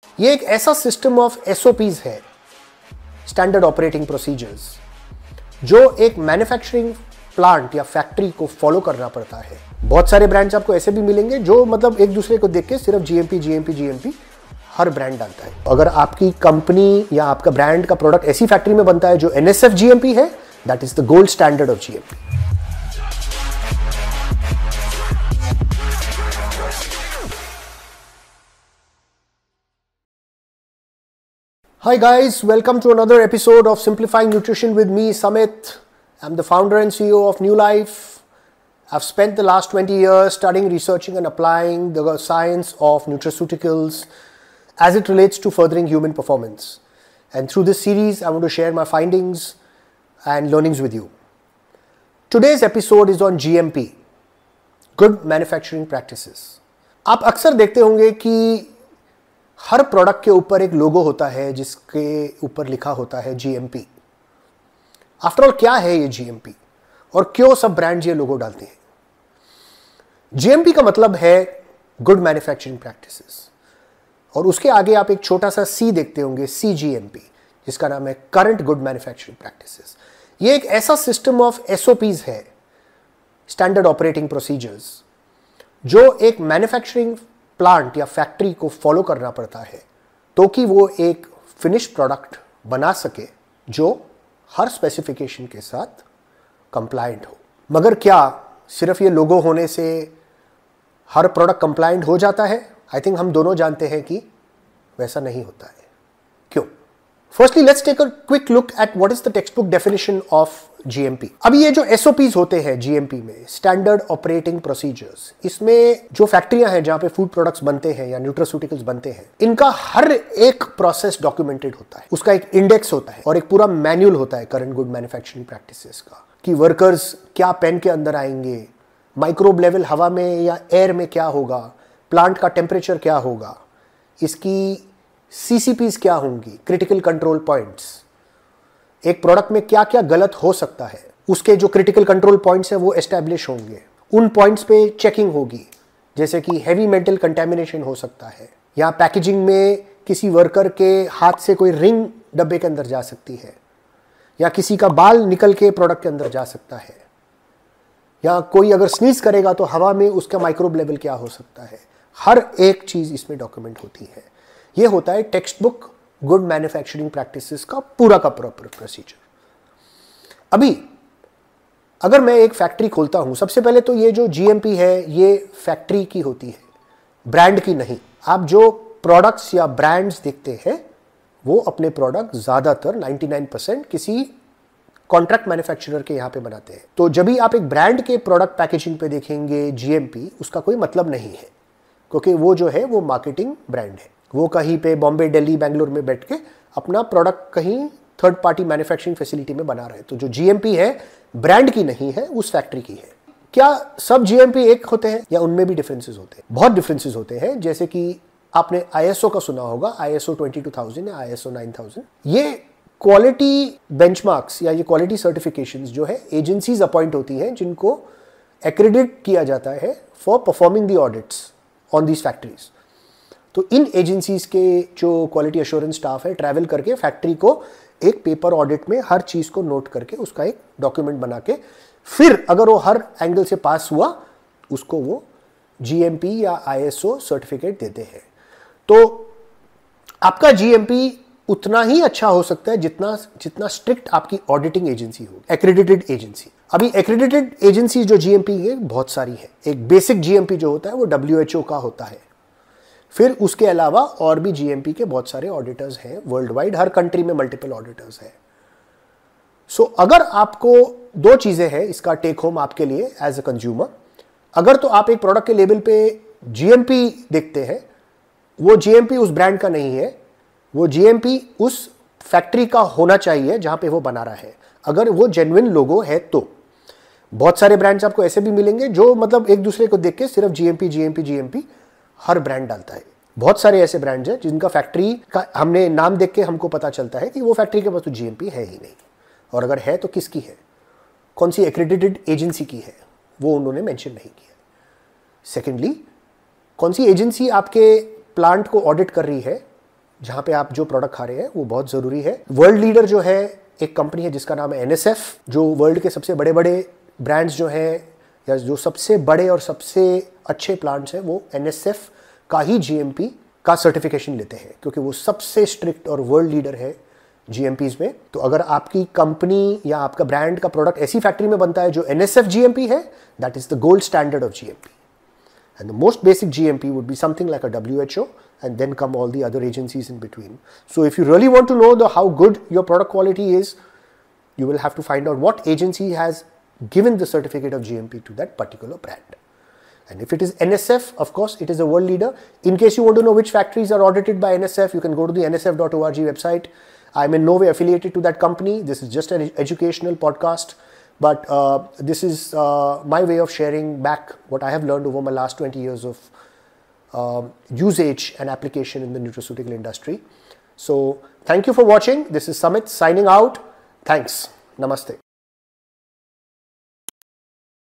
ये एक ऐसा सिस्टम ऑफ एसओपीज है, स्टैंडर्ड ऑपरेटिंग प्रोसीजर्स, जो एक मैन्युफैक्चरिंग प्लांट या फैक्ट्री को फॉलो करना पड़ता है। बहुत सारे ब्रांड्स आपको ऐसे भी मिलेंगे जो मतलब एक दूसरे को देख के सिर्फ जीएमपी जीएमपी जीएमपी हर ब्रांड डालता है। अगर आपकी कंपनी या आपका ब्रांड का प्रोडक्ट ऐसी फैक्ट्री में बनता है जो एनएसएफ जीएमपी है, that is the gold standard of GMP. Hi guys, welcome to another episode of Simplifying Nutrition with me, Samit. I'm the founder and CEO of New Life. I've spent the last 20 years studying, researching and applying the science of nutraceuticals as it relates to furthering human performance. And through this series, I want to share my findings and learnings with you. Today's episode is on GMP, Good Manufacturing Practices. आप अक्सर देखते होंगे कि हर product के ऊपर एक लोगो होता है जिसके ऊपर लिखा होता है जीएमपी। आफ्टर ऑल क्या है ये जीएमपी और क्यों सब ब्रांड्स ये लोगो डालते हैं? जीएमपी का मतलब है गुड मैन्युफैक्चरिंग प्रैक्टिसेस, और उसके आगे आप एक छोटा सा सी देखते होंगे, सीजीएमपी, जिसका नाम है करंट गुड मैन्युफैक्चरिंग प्रैक्टिसेस। ये एक ऐसा सिस्टम ऑफ एसओपीज है, स्टैंडर्ड ऑपरेटिंग प्रोसीजर्स, जो एक मैन्युफैक्चरिंग प्लांट या फैक्ट्री को फॉलो करना पड़ता है तो कि वो एक फिनिश प्रोडक्ट बना सके जो हर स्पेसिफिकेशन के साथ कंप्लायंट हो। मगर क्या सिर्फ ये लोगो होने से हर प्रोडक्ट कंप्लायंट हो जाता है? आई थिंक हम दोनों जानते हैं कि वैसा नहीं होता है। क्यों? Firstly let's take a quick look at what is the text book definition of GMP. अभी ये जो एसओपीज होते हैं जीएमपी में, स्टैंडर्ड ऑपरेटिंग प्रोसीजर्स, इसमें जो फैक्ट्रियां हैं जहां पे फूड प्रोडक्ट्स बनते हैं या न्यूट्रास्यूटिकल्स बनते हैं, इनका हर एक प्रोसेस डॉक्यूमेंटेड होता है। उसका एक इंडेक्स होता है और एक पूरा मैनुअल होता है करंट गुड मैन्युफैक्चरिंग प्रैक्टिसेस का, कि वर्कर्स क्या पेन के अंदर आएंगे, माइक्रोब लेवल हवा में या एयर में क्या होगा, प्लांट का टेम्परेचर क्या होगा, इसकी सीसीपीज क्या होंगी, क्रिटिकल कंट्रोल पॉइंट्स, एक प्रोडक्ट में क्या क्या गलत हो सकता है, उसके जो क्रिटिकल कंट्रोल पॉइंट्स हैं वो एस्टैब्लिश होंगे, उन पॉइंट्स पे चेकिंग होगी, जैसे कि हैवी मेटल कंटेमिनेशन हो सकता है, या पैकेजिंग में किसी वर्कर के हाथ से कोई रिंग डब्बे के अंदर जा सकती है, या किसी का बाल निकल के प्रोडक्ट के अंदर जा सकता है, या कोई अगर स्नीज करेगा तो हवा में उसका माइक्रोब लेवल क्या हो सकता है। हर एक चीज इसमें डॉक्यूमेंट होती है। ये होता है text book good manufacturing practices का पूरा का प्रॉपर प्रोसीजर। अभी अगर मैं एक फैक्ट्री खोलता हूं, सबसे पहले तो ये जो जीएमपी है ये फैक्ट्री की होती है, ब्रांड की नहीं। आप जो प्रोडक्ट्स या ब्रांड्स देखते हैं वो अपने प्रोडक्ट ज्यादातर 99% किसी कॉन्ट्रैक्ट मैन्युफैक्चरर के यहां पे बनाते हैं। तो जब भी आप एक ब्रांड के प्रोडक्ट पैकेजिंग पे देखेंगे जीएमपी, उसका कोई मतलब नहीं है, क्योंकि वो जो है वो मार्केटिंग ब्रांड है। वो कहीं पे बॉम्बे, दिल्ली, बेंगलोर में बैठ के अपना प्रोडक्ट कहीं थर्ड पार्टी मैन्युफैक्चरिंग फैसिलिटी में बना रहे हैं। तो जो जीएमपी है ब्रांड की नहीं है, उस फैक्ट्री की है। क्या सब जीएमपी एक होते हैं या उनमें भी डिफरेंसेस होते हैं? बहुत डिफरेंसेस होते हैं। जैसे कि आपने आईएसओ का सुना होगा, आईएसओ 22000 या आईएसओ 9000। ये क्वालिटी बेंचमार्क्स या ये क्वालिटी सर्टिफिकेशंस जो है एजेंसीज अपॉइंट होती हैं, जिनको एक्रेडिट किया जाता है for performing the audits on these factories. तो इन एजेंसीज के जो क्वालिटी एश्योरेंस स्टाफ है ट्रैवल करके फैक्ट्री को एक पेपर ऑडिट में हर चीज को नोट करके उसका एक डॉक्यूमेंट बना के, फिर अगर वो हर एंगल से पास हुआ उसको वो जीएमपी या आईएसओ सर्टिफिकेट देते हैं। तो आपका जीएमपी उतना ही अच्छा हो सकता है जितना स्ट्रिक्ट आपकी ऑडिटिंग एजेंसी हो, एक्रेडिटेड एजेंसी। अभी एक्रेडिटेड एजेंसी जो जीएमपी है बहुत सारी है। एक बेसिक जीएमपी जो होता है वो डब्ल्यूएचओ का होता है। फिर उसके अलावा और भी जीएमपी के बहुत सारे ऑडिटर्स हैं वर्ल्ड वाइड, हर कंट्री में मल्टीपल ऑडिटर्स हैं। सो अगर आपको दो चीजें हैं इसका टेक होम आपके लिए एज अ कंज्यूमर। अगर तो आप एक प्रोडक्ट के लेबल पे जीएमपी देखते हैं, वो जीएमपी उस ब्रांड का नहीं है, वो जीएमपी उस फैक्ट्री का होना चाहिए जहां पे वो बना रहा है। अगर वो जेन्युइन लोगो है तो बहुत सारे ब्रांड्स आपको ऐसे भी मिलेंगे जो मतलब एक दूसरे को देख के सिर्फ जीएमपी जीएमपी जीएमपी हर ब्रांड डालता है। बहुत सारे ऐसे ब्रांड्स हैं जिनका फैक्ट्री का हमने नाम देख के हमको पता चलता है कि वो फैक्ट्री के पास तो जीएमपी है ही नहीं, और अगर है तो किसकी है, कौन सी एक्रेडिटेड एजेंसी की है, वो उन्होंने मेंशन नहीं किया। सेकेंडली, कौन सी एजेंसी आपके प्लांट को ऑडिट कर रही है जहाँ पे आप जो प्रोडक्ट खा रहे हैं वो बहुत ज़रूरी है। वर्ल्ड लीडर जो है एक कंपनी है जिसका नाम है NSF, जो वर्ल्ड के सबसे बड़े बड़े ब्रांड्स जो हैं या जो सबसे बड़े और सबसे अच्छे प्लांट्स हैं वो NSF का ही GMP का सर्टिफिकेशन लेते हैं, क्योंकि वो सबसे स्ट्रिक्ट और वर्ल्ड लीडर है GMPs में। तो अगर आपकी कंपनी या आपका ब्रांड का प्रोडक्ट ऐसी फैक्ट्री में बनता है जो NSF GMP है, that is the gold standard of GMP। And the most basic GMP would be something like a WHO, and then come all the other agencies in between. So if you really want to know how good your product quality is, you will have to find out what agency has given the certificate of GMP to that particular brand. And if it is NSF, of course, it is a world leader. In case you want to know which factories are audited by NSF, you can go to the nsf.org website. I'm in no way affiliated to that company. This is just an educational podcast. But this is my way of sharing back what I have learned over my last 20 years of usage and application in the nutraceutical industry. So thank you for watching. This is Samit signing out. Thanks. Namaste.